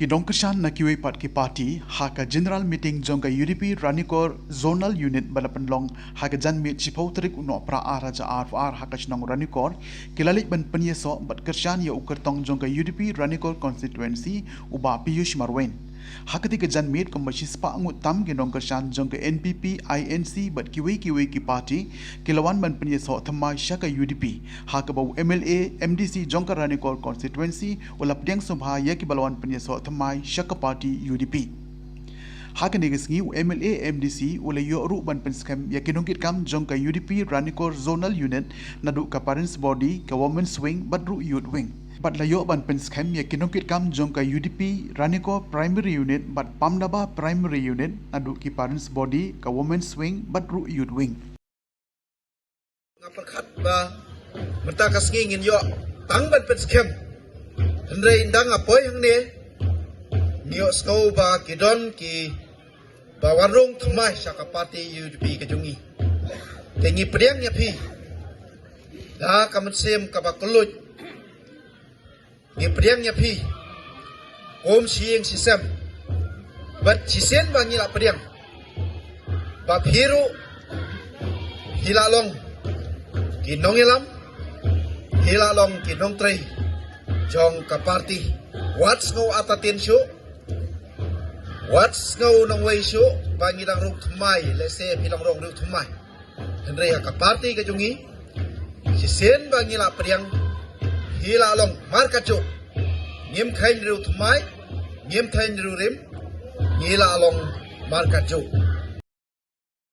ki nongkyrshan na kiwe pat ki party haka general meeting jongka UDP Ranikor zonal unit balapanlong haka janmit chipotrik uno pra araja RFR haka chnong Ranikor kilalik ban pynïasoh bat kyrshan ya ukertong jongka UDP Ranikor constituency uba piyush marwen hakati ke janmit kombashi spah ngut tam ki nongkyrshan jongka NPP INC bat kiwe ki party kilawan ban pynïasoh thamai shaka UDP haka bau MLA MDC jongka Ranikor constituency ulap diang sobha ya ki balawan pynïasoh thamai shaka party UDP haka negisngi MLA MDC ule yo ru ban penskem ya kinongkit kam jongka UDP Ranikor zonal unit nadu ka parents body ka women's wing bat ru youth wing bat layo ban penskem ya kinongkit kam jongka UDP Ranikor primary unit bat pamdaba primary unit nadu ki parents body ka women's wing bat ru youth wing ngaperkhat ba menta kasngi ngin yo tang ban penskem hendrai indang apoy hang ne niyo sko ba kidon ki bawarung thamai shaka party UDP kajungi tengi priang nya phi da kamsem ka bakulut ni priang nya phi kom sieng sisam bat sisen bangi la priang ba phiru hilalong kinongilam hilalong kinongtrei jong ka party what's no atatin show what's no nong way show bangi lang ruk thmai let's say pilang rong ruk thmai hendrai ka party ka jungi sisen bangi la priang hila long marka cho ngim khain ru thmai ngim thain ru rim hila long marka cho